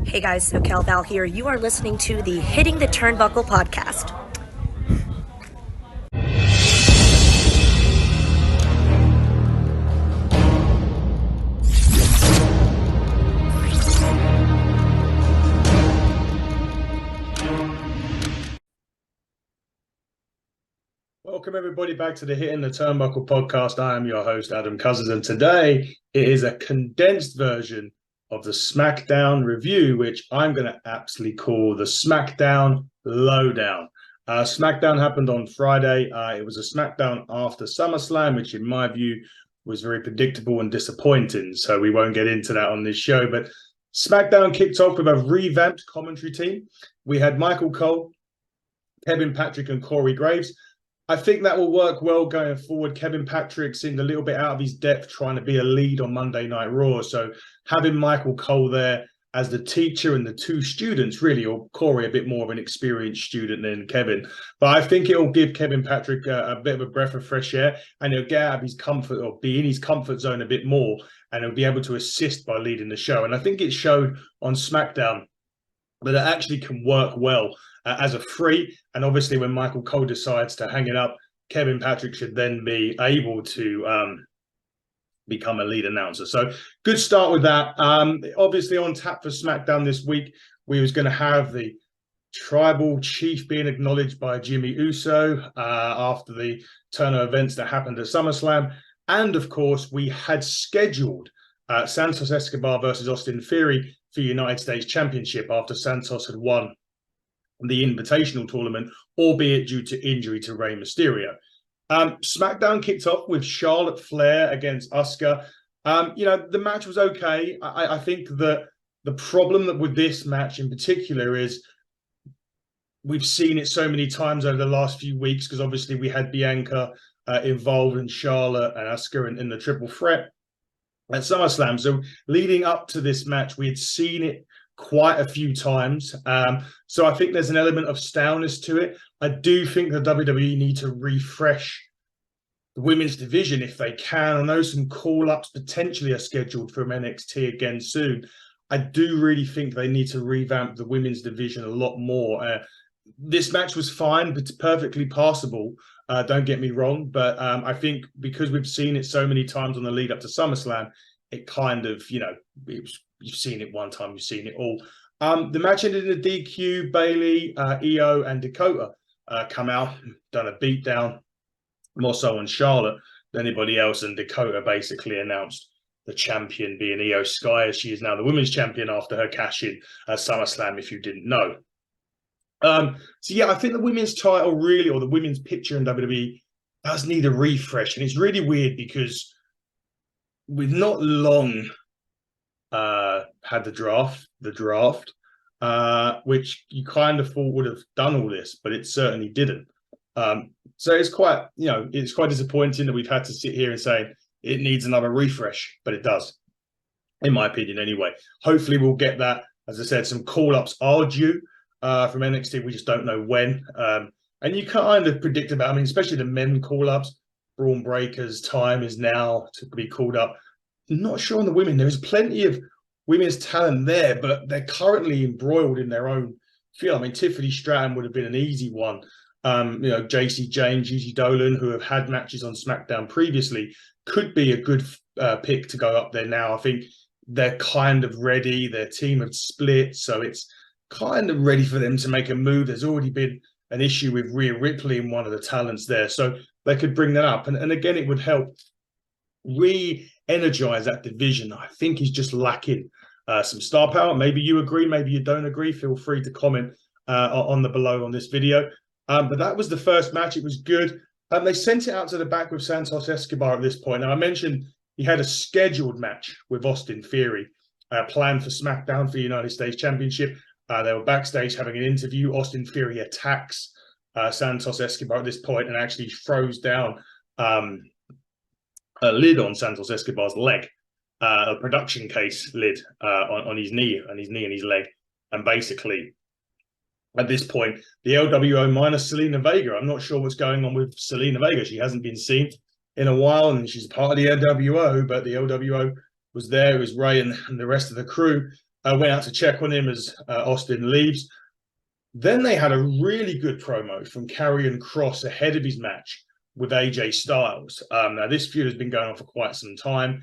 Hey guys, SoCal Val here. You are listening to the Hitting the Turnbuckle podcast. Welcome everybody back to the Hitting the Turnbuckle podcast. I am your host, Adam Cousins, and today it is a condensed version of the Smackdown review, which I'm going to aptly call the Smackdown Low Down. Smackdown happened on Friday. It was a Smackdown after SummerSlam, which in my view was very predictable and disappointing. So we won't get into that on this show. But Smackdown kicked off with a revamped commentary team. We had Michael Cole, Kevin Patrick, and Corey Graves. I think that will work well going forward. Kevin Patrick seemed a little bit out of his depth trying to be a lead on Monday Night Raw. So having Michael Cole there as the teacher and the two students, really, or Corey a bit more of an experienced student than Kevin. But I think it will give Kevin Patrick a bit of a breath of fresh air, and he'll get out of his comfort or be in his comfort zone a bit more, and he'll be able to assist by leading the show. And I think it showed on SmackDown that it actually can work well as a free. And obviously when Michael Cole decides to hang it up, Kevin Patrick should then be able to become a lead announcer. So good start with that. Obviously on tap for SmackDown this week, we was going to have the tribal chief being acknowledged by Jimmy Uso after the turn of events that happened at SummerSlam. And of course, we had scheduled Santos Escobar versus Austin Theory for United States Championship after Santos had won the Invitational Tournament, albeit due to injury to Rey Mysterio. SmackDown kicked off with Charlotte Flair against Asuka. The match was okay. I think that the problem with this match in particular is we've seen it so many times over the last few weeks, because obviously we had Bianca involved in Charlotte and Asuka in the triple threat at SummerSlam. So leading up to this match, we had seen it quite a few times. So I think there's an element of staleness to it. I do think the WWE need to refresh the women's division if they can. I know some call-ups potentially are scheduled from NXT again soon. I do really think they need to revamp the women's division a lot more. This match was fine, but perfectly passable. Don't get me wrong, but I think because we've seen it so many times on the lead up to SummerSlam, it kind of, you've seen it one time, you've seen it all. The match ended in a DQ. Bayley, Io, and Dakota come out, done a beatdown, more so on Charlotte than anybody else, and Dakota basically announced the champion being Io Sky, as she is now the women's champion after her cash-in at SummerSlam, if you didn't know. I think the women's title really, or the women's picture in WWE, does need a refresh. And it's really weird because we've not long had the draft, which you kind of thought would have done all this, but it certainly didn't. So it's quite disappointing that we've had to sit here and say it needs another refresh, but it does, in my opinion anyway. Hopefully we'll get that. As I said, some call-ups are due from NXT. We just don't know when. And you kind of predict about, especially the men call-ups. Braun Breaker's time is now to be called up. Not sure on the women. There's plenty of women's talent there, but they're currently embroiled in their own field. Tiffany Stratton would have been an easy one. JC James, Gigi Dolan, who have had matches on SmackDown previously, could be a good pick to go up there now. I think they're kind of ready. Their team have split, so it's kind of ready for them to make a move. There's already been an issue with Rhea Ripley in one of the talents there, so they could bring that up. And again, it would help re-energize that division. I think is just lacking some star power. Maybe you agree, maybe you don't agree. Feel free to comment on the below on this video. But that was the first match. It was good. They sent it out to the back with Santos Escobar at this point. Now, I mentioned he had a scheduled match with Austin Theory planned for SmackDown for the United States Championship. They were backstage having an interview. Austin Theory attacks Santos Escobar at this point and actually throws down a lid on Santos Escobar's leg, a production case lid on his knee and his leg. And basically, at this point, the LWO minus Selena Vega. I'm not sure what's going on with Selena Vega. She hasn't been seen in a while, and she's part of the LWO, but the LWO was there. It was Ray and the rest of the crew. went out to check on him as Austin leaves. Then they had a really good promo from Karrion Kross ahead of his match with AJ Styles. Now, this feud has been going on for quite some time.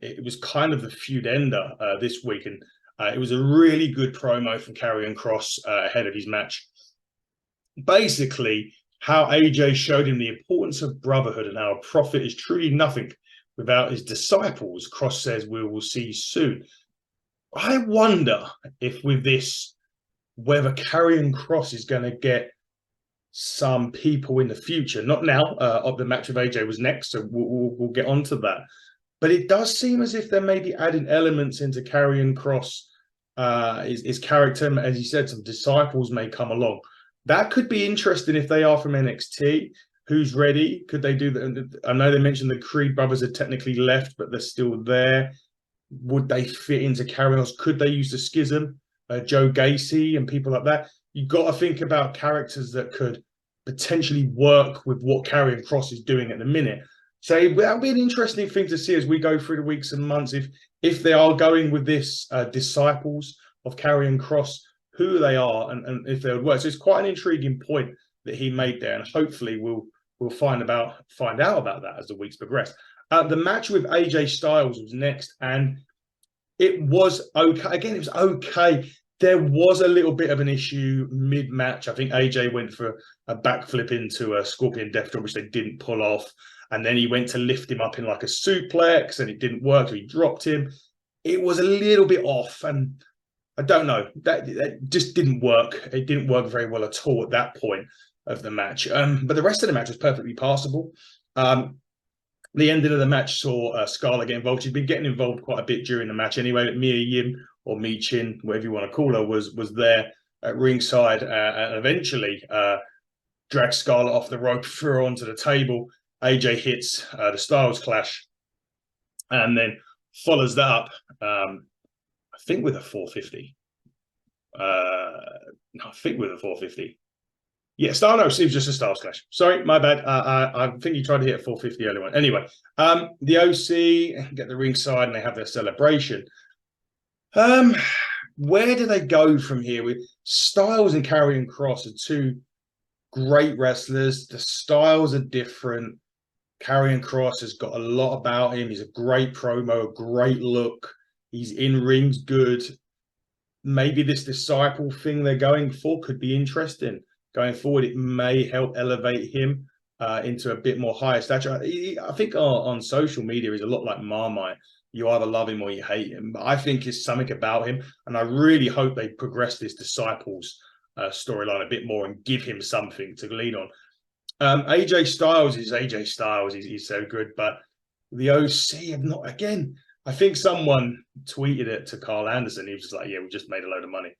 It was kind of the feud ender this week, and it was a really good promo from Karrion Kross ahead of his match. Basically, how AJ showed him the importance of brotherhood and how a prophet is truly nothing without his disciples. Kross says, "We will see you soon." I wonder if with this, whether Karrion Kross is going to get some people in the future. Not now. Of the match with AJ was next, so we'll get onto that. But it does seem as if they may be adding elements into Karrion Kross, his character. As you said, some disciples may come along. That could be interesting if they are from NXT. Who's ready? Could they do that? I know they mentioned the Creed brothers are technically left, but they're still there. Would they fit into Karrion Kross? Could they use the Schism? Joe Gacy and people like that. You've got to think about characters that could potentially work with what Karrion Kross is doing at the minute. So that'll be an interesting thing to see as we go through the weeks and months. If they are going with this disciples of Karrion Kross, who they are and if they would work. So it's quite an intriguing point that he made there, and hopefully we'll find out about that as the weeks progress. The match with AJ Styles was next, and it was okay. Again, it was okay. There was a little bit of an issue mid-match. I think AJ went for a backflip into a Scorpion Deathdraw, which they didn't pull off. And then he went to lift him up in like a suplex, and it didn't work, so he dropped him. It was a little bit off, and I don't know. That just didn't work. It didn't work very well at all at that point of the match. But the rest of the match was perfectly passable. The ending of the match saw Scarlett get involved. She'd been getting involved quite a bit during the match anyway. Mia Yim, or Mi Chin, whatever you want to call her, was there at ringside and eventually dragged Scarlett off the rope, threw her onto the table. AJ hits the Styles Clash and then follows that up, I think with a 450. No, I think with a 450. Yeah, no, it was just a Styles Clash. Sorry, my bad. I think he tried to hit a 450 earlier on. Anyway, the OC get the ringside and they have their celebration. Where do they go from here? With Styles and Karrion Kross are two great wrestlers. The styles are different. Karrion Kross has got a lot about him. He's a great promo, a great look. He's in rings good. Maybe this disciple thing they're going for could be interesting. Going forward, it may help elevate him into a bit more higher stature. I think on social media, he's a lot like Marmite. You either love him or you hate him. But I think it's something about him. And I really hope they progress this Disciples storyline a bit more and give him something to lean on. AJ Styles is AJ Styles. He's so good. But the OC have not, again, I think someone tweeted it to Carl Anderson. He was just like, yeah, we just made a load of money.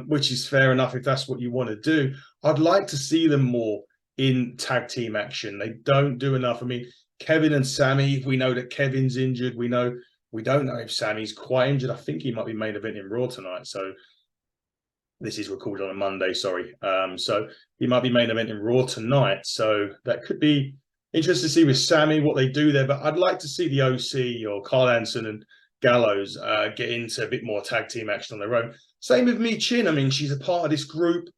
Which is fair enough if that's what you want to do. I'd like to see them more in tag team action. They don't do enough. I mean, Kevin and Sammy, we know that Kevin's injured. We don't know if Sammy's quite injured. I think he might be main eventing Raw tonight. So this is recorded on a Monday, sorry. So he might be main eventing Raw tonight. So that could be interesting to see with Sammy what they do there. But I'd like to see the OC or Carl Anderson and Gallows get into a bit more tag team action on their own. Same with Mi Chin. I mean, she's a part of this group,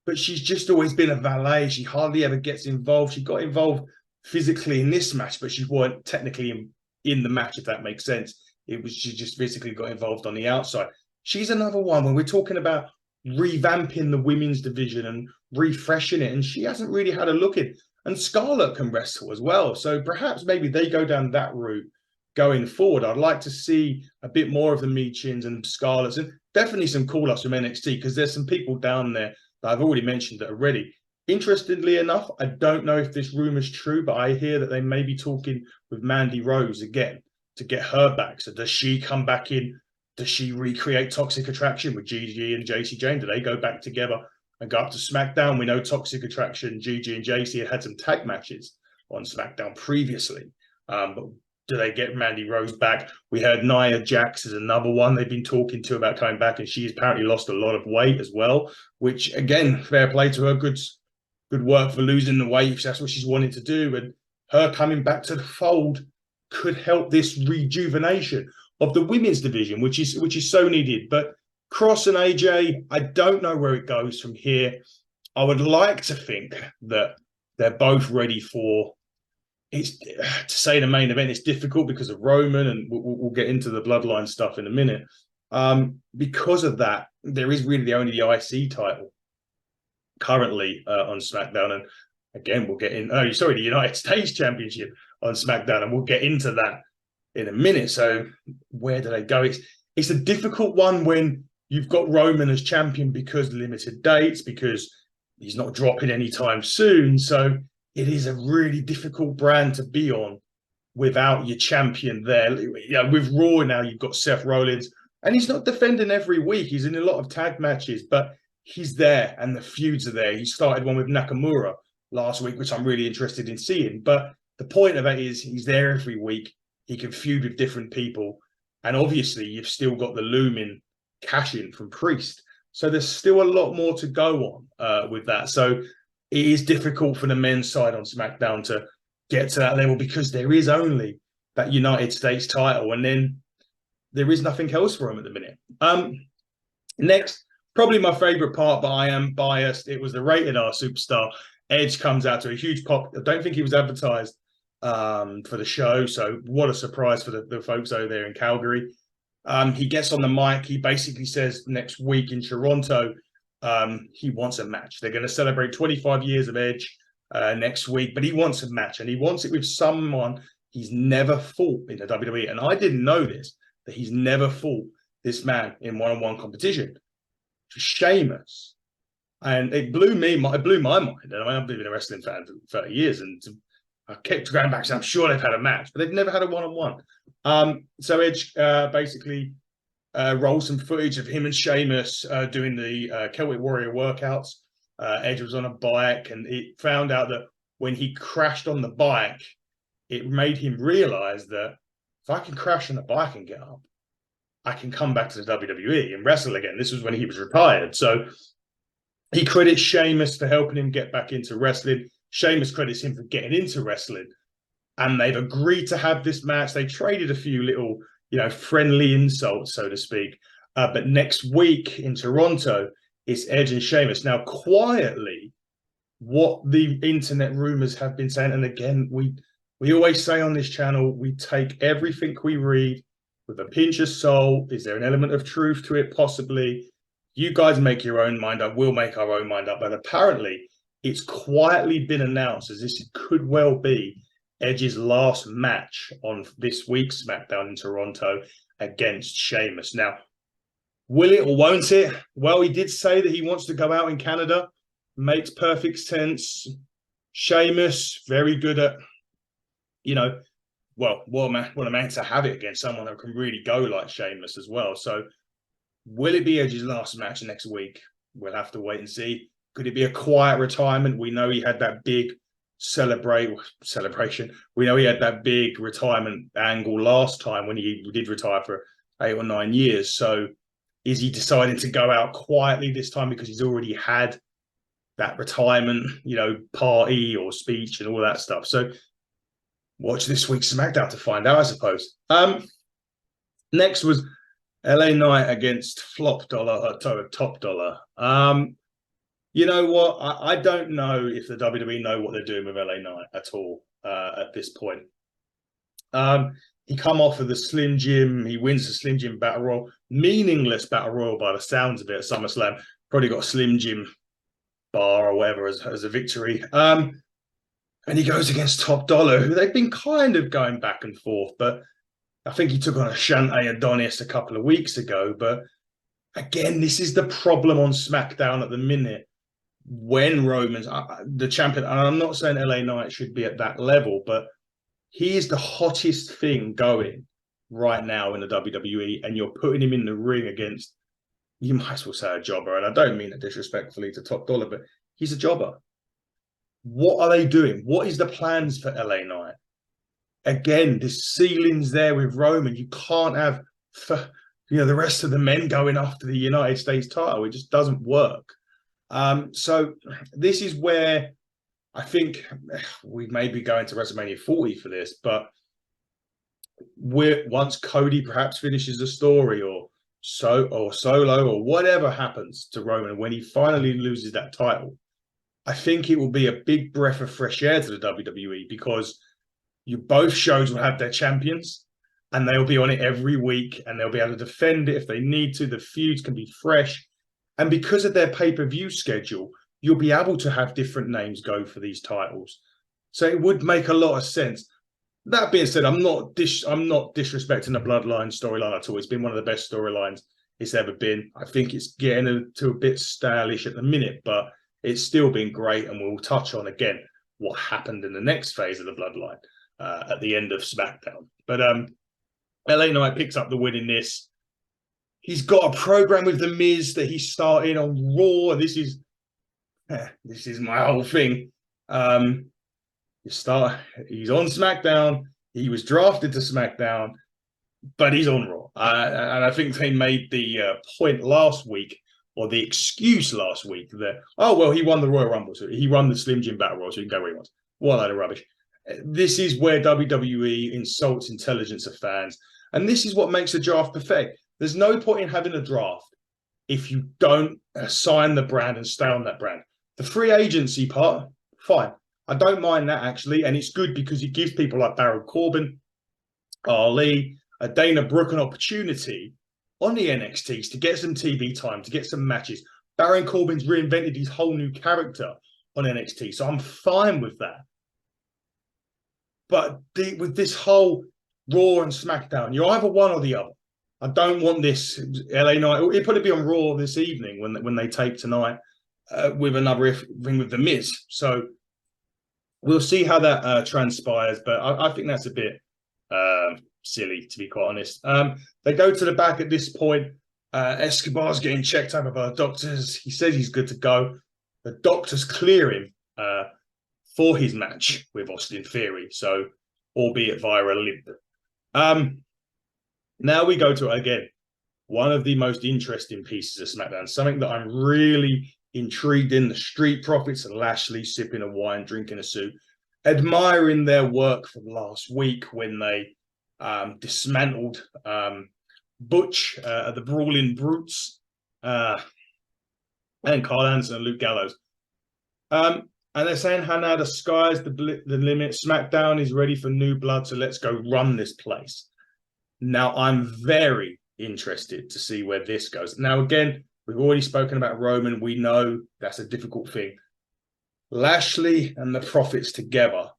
but she's just always been a valet. She hardly ever gets involved. She got involved physically in this match, but she weren't technically in the match, if that makes sense. She just physically got involved on the outside. She's another one when we're talking about revamping the women's division and refreshing it, and she hasn't really had a look in. And Scarlett can wrestle as well. So perhaps maybe they go down that route going forward. I'd like to see a bit more of the Mi Chins and Scarletts, and definitely some call-ups from NXT, because there's some people down there that I've already mentioned that are ready. Interestingly enough, I don't know if this rumor's true, but I hear that they may be talking with Mandy Rose again to get her back. So does she come back in? Does she recreate Toxic Attraction with Gigi and JC Jane? Do they go back together and go up to SmackDown? We know Toxic Attraction, Gigi and JC had some tag matches on SmackDown previously. But do they get Mandy Rose back? We heard Nia Jax is another one they've been talking to about coming back, and she's apparently lost a lot of weight as well, which, again, fair play to her. Good work for losing the weight if that's what she's wanting to do. And her coming back to the fold could help this rejuvenation. of the women's division, which is so needed. But Kross and AJ, I don't know where it goes from here. I would like to think that they're both ready for. It's to say the main event. It's difficult because of Roman, and we'll get into the Bloodline stuff in a minute. Because of that, there is really only the IC title currently on SmackDown, and again, we'll get in. Oh, sorry, the United States Championship on SmackDown, and we'll get into that in a minute. So, where do they go? It's a difficult one when you've got Roman as champion because limited dates, because he's not dropping anytime soon. So, it is a really difficult brand to be on without your champion there. With Raw now, you've got Seth Rollins, and he's not defending every week. He's in a lot of tag matches, but he's there, and the feuds are there. He started one with Nakamura last week, which I'm really interested in seeing. But the point of it is he's there every week. He can feud with different people. And obviously, you've still got the looming cash-in from Priest. So there's still a lot more to go on with that. So it is difficult for the men's side on SmackDown to get to that level because there is only that United States title, and then there is nothing else for him at the minute. Next, probably my favorite part, but I am biased. It was the Rated R Superstar. Edge comes out to a huge pop. I don't think he was advertised for the show, so what a surprise for the folks over there in Calgary. He gets on the mic. He basically says next week in Toronto, he wants a match. They're going to celebrate 25 years of Edge next week, but he wants a match, and he wants it with someone he's never fought in the WWE. And I didn't know this, that he's never fought this man in one-on-one competition. Sheamus. And it blew my mind. And I've been a wrestling fan for 30 years, and I kept going back saying, I'm sure they've had a match, but they've never had a one-on-one. So Edge basically rolls some footage of him and Sheamus doing the Celtic Warrior workouts. Edge was on a bike, and it found out that when he crashed on the bike, it made him realize that if I can crash on a bike and get up, I can come back to the WWE and wrestle again. This was when he was retired. So he credits Sheamus for helping him get back into wrestling. Sheamus credits him for getting into wrestling. And they've agreed to have this match. They traded a few little, friendly insults, so to speak. But next week in Toronto, it's Edge and Sheamus. Now, quietly, what the internet rumors have been saying, and again, we always say on this channel, we take everything we read with a pinch of salt. Is there an element of truth to it? Possibly. You guys make your own mind up. We'll make our own mind up. But apparently, it's quietly been announced as this could well be Edge's last match on this week's SmackDown in Toronto against Sheamus. Now, will it or won't it? Well, he did say that he wants to go out in Canada. Makes perfect sense. Sheamus, very good at, what a man to have it against someone that can really go like Sheamus as well. So will it be Edge's last match next week? We'll have to wait and see. Could it be a quiet retirement? We know he had that big celebration. We know he had that big retirement angle last time when he did retire for 8 or 9 years. So is he deciding to go out quietly this time because he's already had that retirement, party or speech and all that stuff? So watch this week's SmackDown to find out, I suppose. Next was LA Knight against Top Dollar. You know what? I don't know if the WWE know what they're doing with LA Knight at all at this point. He come off of the Slim Jim. He wins the Slim Jim Battle Royal. Meaningless Battle Royal by the sounds of it at SummerSlam. Probably got a Slim Jim bar or whatever as a victory. And he goes against Top Dollar, who they've been kind of going back and forth. But I think he took on Ashante Adonis a couple of weeks ago. But again, this is the problem on SmackDown at the minute. When Roman's the champion, and I'm not saying LA Knight should be at that level, but he is the hottest thing going right now in the WWE, and you're putting him in the ring against, you might as well say a jobber, and I don't mean it disrespectfully to Top Dollar, but he's a jobber. What are they doing? What is the plans for LA Knight? Again, the ceiling's there with Roman. You can't have the rest of the men going after the United States title. It just doesn't work. So this is where I think we may be going to WrestleMania 40 for this, but once Cody perhaps finishes the story or Solo or whatever happens to Roman when he finally loses that title, I think it will be a big breath of fresh air to the WWE because both shows will have their champions and they'll be on it every week and they'll be able to defend it if they need to. The feuds can be fresh. And because of their pay-per-view schedule, you'll be able to have different names go for these titles. So it would make a lot of sense. That being said, I'm not disrespecting the Bloodline storyline at all. It's been one of the best storylines it's ever been. I think it's getting to a bit stylish at the minute, but it's still been great. And we'll touch on again what happened in the next phase of the Bloodline at the end of SmackDown. But LA Knight picks up the win in this. He's got a program with The Miz that he started on Raw. This is my whole thing. He's on SmackDown. He was drafted to SmackDown, but he's on Raw. And I think they made the point last week, or the excuse last week, that, oh, well, he won the Royal Rumble, so he won the Slim Jim Battle Royal, so he can go where he wants. What a load of rubbish. This is where WWE insults intelligence of fans. And this is what makes a draft perfect. There's no point in having a draft if you don't sign the brand and stay on that brand. The free agency part, fine. I don't mind that, actually. And it's good because it gives people like Baron Corbin, Ali, Dana Brooke an opportunity on the NXTs to get some TV time, to get some matches. Baron Corbin's reinvented his whole new character on NXT. So I'm fine with that. But with this whole Raw and SmackDown, you're either one or the other. I don't want this LA Knight. It'll probably be on Raw this evening when they tape tonight with another thing with The Miz. So we'll see how that transpires. But I think that's a bit silly, to be quite honest. They go to the back at this point. Escobar's getting checked over by the doctors. He says he's good to go. The doctors clear him for his match with Austin Theory, so albeit via a limp. Now we go to, again, one of the most interesting pieces of SmackDown, something that I'm really intrigued in, the Street Profits and Lashley sipping a wine, drinking a soup, admiring their work from last week when they dismantled Butch, the Brawling Brutes, and Carl Anderson and Luke Gallows. And they're saying how now the sky's the limit. SmackDown is ready for new blood, so let's go run this place. Now, I'm very interested to see where this goes. Now, again, we've already spoken about Roman. We know that's a difficult thing. Lashley and the Profits together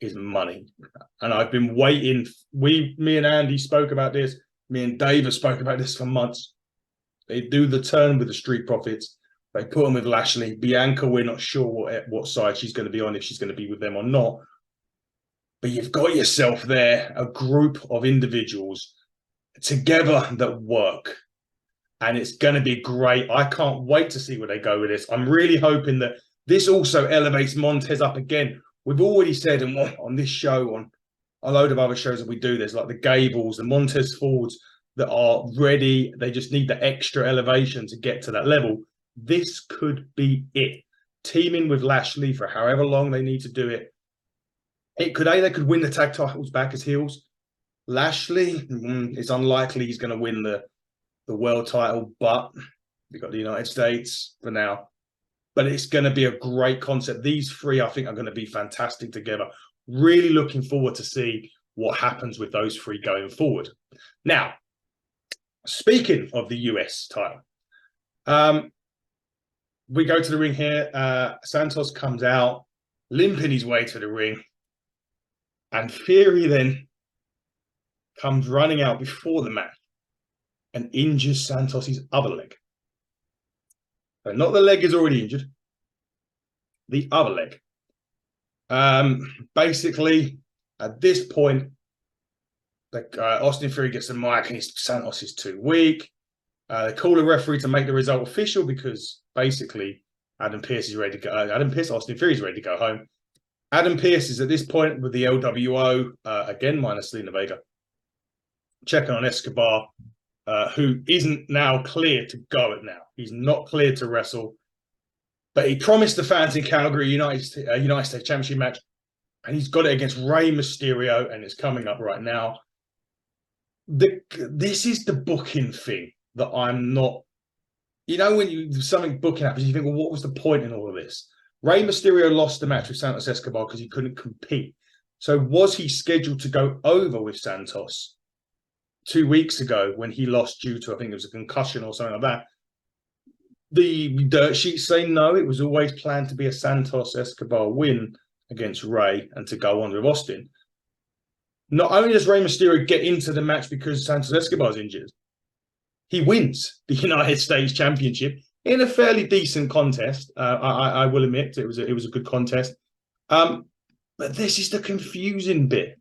is money. And I've been waiting. Me and Andy spoke about this. Me and Dave have spoken about this for months. They do the turn with the Street Profits. They put them with Lashley. Bianca, we're not sure what side she's going to be on, if she's going to be with them or not. But you've got yourself there, a group of individuals together that work. And it's going to be great. I can't wait to see where they go with this. I'm really hoping that this also elevates Montez up again. We've already said on this show, on a load of other shows that we do, there's like the Gables, the Montez Fords that are ready. They just need the extra elevation to get to that level. This could be it. Teaming with Lashley for however long they need to do it. They could win the tag titles back as heels. Lashley, it's unlikely he's going to win the world title, but we've got the United States for now. But it's going to be a great concept. These three, I think, are going to be fantastic together. Really looking forward to see what happens with those three going forward. Now, speaking of the US title, we go to the ring here. Santos comes out, limping his way to the ring. And Theory then comes running out before the match and injures Santos' other leg. So not the leg is already injured. The other leg. Basically, at this point, Austin Theory gets the mic and Santos is too weak. They call a referee to make the result official because basically Austin Theory is ready to go home. Adam Pearce is at this point with the LWO, again minus Selena Vega, checking on Escobar, who isn't now clear to go at now. He's not cleared to wrestle, but he promised the fans in Calgary United States Championship match. and he's got it against Rey Mysterio, and it's coming up right now. This is the booking thing that I'm not. When something booking happens, you think, well, what was the point in all of this? Rey Mysterio lost the match with Santos Escobar because he couldn't compete. So was he scheduled to go over with Santos 2 weeks ago when he lost due to, I think it was a concussion or something like that? The dirt sheets say no, it was always planned to be a Santos Escobar win against Rey and to go on with Austin. Not only does Rey Mysterio get into the match because Santos Escobar's injured, he wins the United States Championship in a fairly decent contest. I will admit it was a good contest. But this is the confusing bit.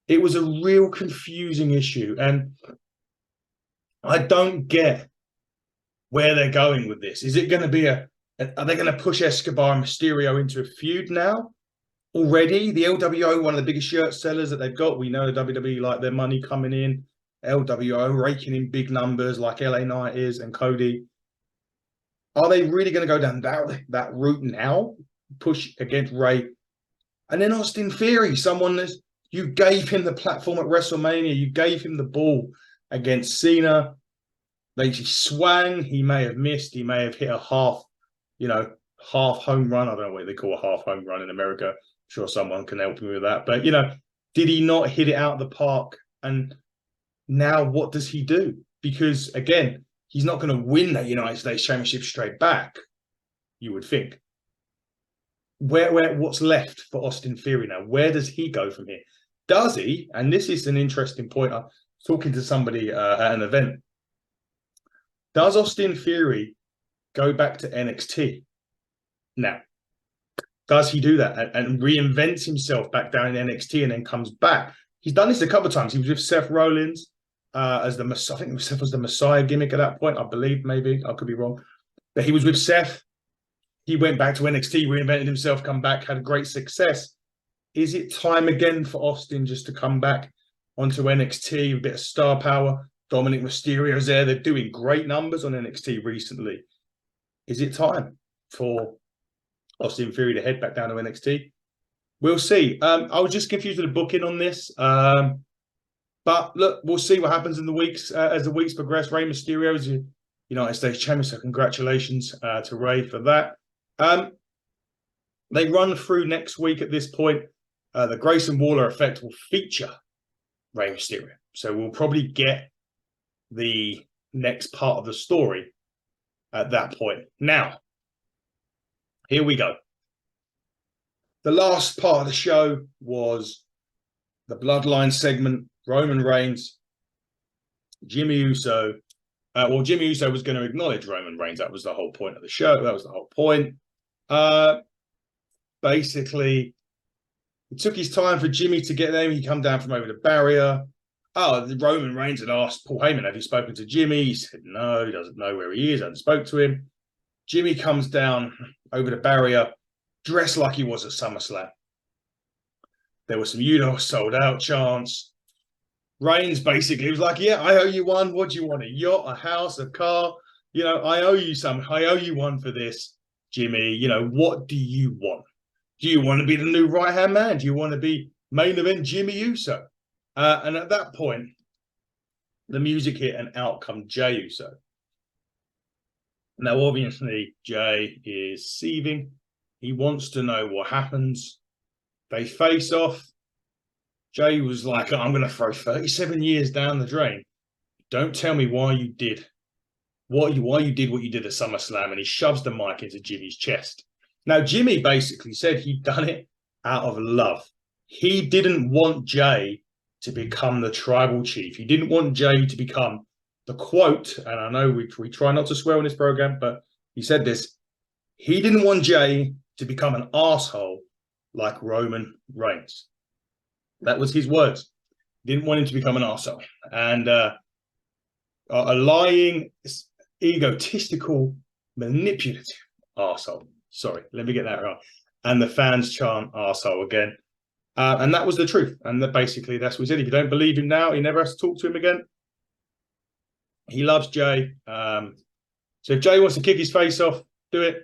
It was a real confusing issue, and I don't get where they're going with this. Is it going to be are they going to push Escobar and Mysterio into a feud now? Already, the LWO, one of the biggest shirt sellers that they've got. We know the WWE like their money coming in. LWO raking in big numbers like LA Knight is and Cody. Are they really going to go down that route now? Push against Rey. And then Austin Theory, someone that you gave him the platform at WrestleMania. You gave him the ball against Cena. They just swang. He may have missed. He may have hit a half home run. I don't know what they call a half home run in America. I'm sure someone can help me with that. But, did he not hit it out of the park? And now what does he do? Because, again, he's not going to win that United States Championship straight back, you would think. What's left for Austin Theory now? Where does he go from here? Does he, and this is an interesting point, I'm talking to somebody at an event, does Austin Theory go back to NXT now? Does he do that and reinvents himself back down in NXT and then comes back? He's done this a couple of times. He was with Seth Rollins as the Messiah. I think Seth was the Messiah gimmick at that point, I believe. Maybe I could be wrong, but he was with Seth. He went back to NXT, reinvented himself, come back, had great success. Is it time again for Austin just to come back onto NXT, a bit of star power? Dominic Mysterio's there. They're doing great numbers on NXT recently. Is it time for Austin Theory to head back down to NXT? We'll see. I was just confused with the booking on this. But look, we'll see what happens in the weeks as the weeks progress. Rey Mysterio is the United States champion, so congratulations to Rey for that. They run through next week at this point. The Grayson Waller effect will feature Rey Mysterio. So we'll probably get the next part of the story at that point. Now, here we go. The last part of the show was the Bloodline segment. Roman Reigns, Jimmy Uso. Jimmy Uso was going to acknowledge Roman Reigns. That was the whole point of the show. That was the whole point. Basically, it took his time for Jimmy to get there. He come down from over the barrier. Roman Reigns had asked Paul Heyman, have you spoken to Jimmy? He said, no, he doesn't know where he is. I haven't spoke to him. Jimmy comes down over the barrier, dressed like he was at SummerSlam. There was some sold out chants. Reigns basically was like, yeah, I owe you one. What do you want? A yacht, a house, a car? I owe you some. I owe you one for this, Jimmy. What do you want? Do you want to be the new right-hand man? Do you want to be main event Jimmy Uso? And at that point, the music hit and out come Jey Uso. Now, obviously, Jey is seething. He wants to know what happens. They face off. Jey was like, I'm going to throw 37 years down the drain. Don't tell me why you did why you did what you did at SummerSlam. And he shoves the mic into Jimmy's chest. Now, Jimmy basically said he'd done it out of love. He didn't want Jey to become the tribal chief. He didn't want Jey to become the quote, and I know we try not to swear on this program, but he said this. He didn't want Jey to become an arsehole like Roman Reigns. That was his words. Didn't want him to become an arsehole. And a lying, egotistical, manipulative arsehole. Sorry, let me get that right. And the fans chant arsehole again. And that was the truth. And basically that's what he said. If you don't believe him now, he never has to talk to him again. He loves Jey. So if Jey wants to kick his face off, do it.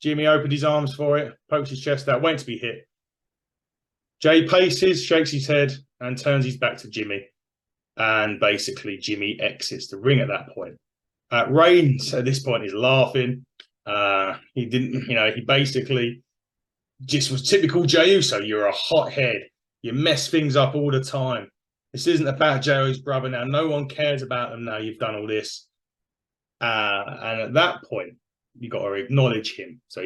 Jimmy opened his arms for it, poked his chest out, waiting to be hit. Jay paces, shakes his head, and turns his back to Jimmy. And basically, Jimmy exits the ring at that point. Reigns, at this point, is laughing. He didn't, he basically just was typical Jey Uso. You're a hothead. You mess things up all the time. This isn't about Jey's brother now. No one cares about them now. You've done all this. And at that point, you got to acknowledge him. So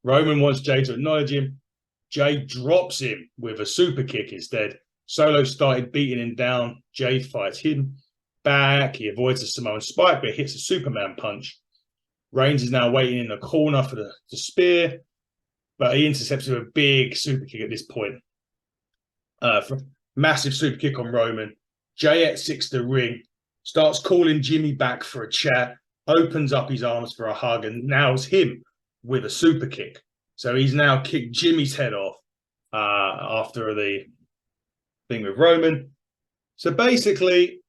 Roman wants Jey to acknowledge him. Jey drops him with a super kick instead. Solo started beating him down. Jey fights him back. He avoids a Samoan spike, but hits a Superman punch. Reigns is now waiting in the corner for the spear, but he intercepts with a big super kick at this point. Massive super kick on Roman. Jey exits the ring, starts calling Jimmy back for a chat, opens up his arms for a hug, and nails him with a super kick. So he's now kicked Jimmy's head off after the thing with Roman. So basically,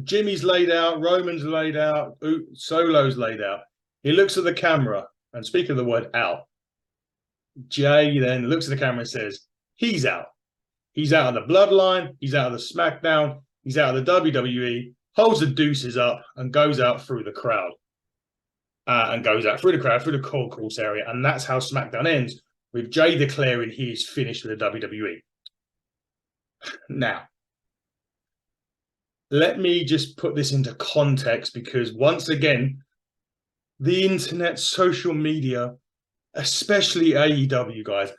Jimmy's laid out, Roman's laid out, Solo's laid out. He looks at the camera, and speaking of the word out, Jey then looks at the camera and says, he's out. He's out of the Bloodline, he's out of the Smackdown, he's out of the WWE, holds the deuces up, and goes out through the crowd. And goes out through the crowd, through the concourse area, and that's how SmackDown ends, with Jey declaring he's finished with the WWE. Now, let me just put this into context, because once again, the internet, social media, especially AEW guys,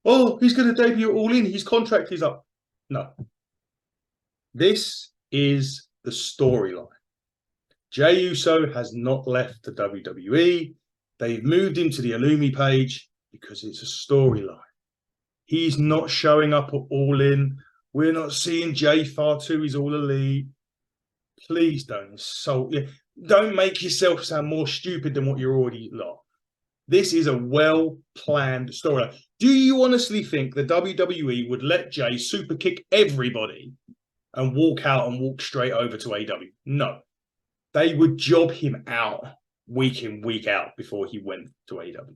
oh, he's going to debut All In, his contract is up. No. This is the storyline. Jey Uso has not left the WWE. They've moved him to the Illumi page because it's a storyline. He's not showing up at All In. We're not seeing Jey Fatu. He's All Elite. Please don't insult. Don't make yourself sound more stupid than what you're already like. This is a well-planned storyline. Do you honestly think the WWE would let Jey super kick everybody and walk out and walk straight over to AEW? No. They would job him out week in, week out before he went to AEW.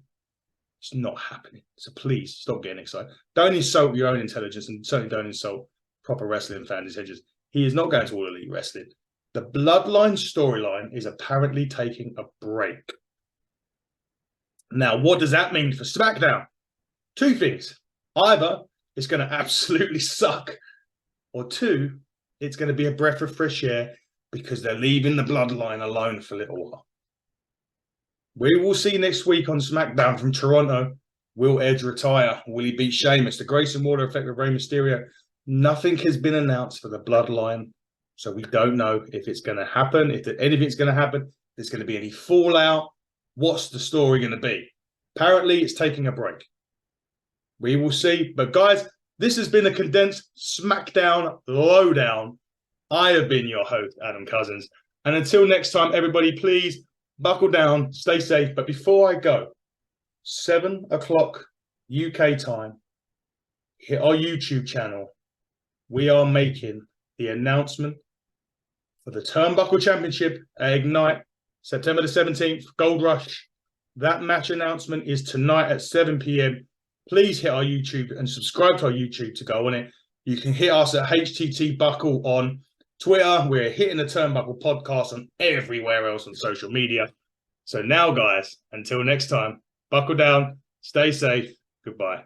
It's not happening. So please stop getting excited. Don't insult your own intelligence, and certainly don't insult proper wrestling fans. He is not going to All Elite Wrestling. The Bloodline storyline is apparently taking a break. Now, what does that mean for SmackDown? Two things. Either it's going to absolutely suck, or two, it's going to be a breath of fresh air because they're leaving the Bloodline alone for a little while. We will see next week on SmackDown from Toronto. Will Edge retire? Will he beat Sheamus? The Grayson Waller effect with Rey Mysterio. Nothing has been announced for the Bloodline, so we don't know if it's going to happen, if anything's going to happen, if there's going to be any fallout. What's the story going to be? Apparently, it's taking a break. We will see. But guys, this has been a condensed Smackdown Low Down. I have been your host, Adam Cousins. And until next time, everybody, please buckle down, stay safe. But before I go, 7 o'clock UK time, hit our YouTube channel. We are making the announcement for the Turnbuckle Championship at Ignite, September the 17th, Gold Rush. That match announcement is tonight at 7 p.m. Please hit our YouTube and subscribe to our YouTube to go on it. You can hit us at HTT Buckle on Twitter. We're hitting the Turnbuckle podcast on everywhere else on social media. So now, guys, until next time, buckle down, stay safe, goodbye.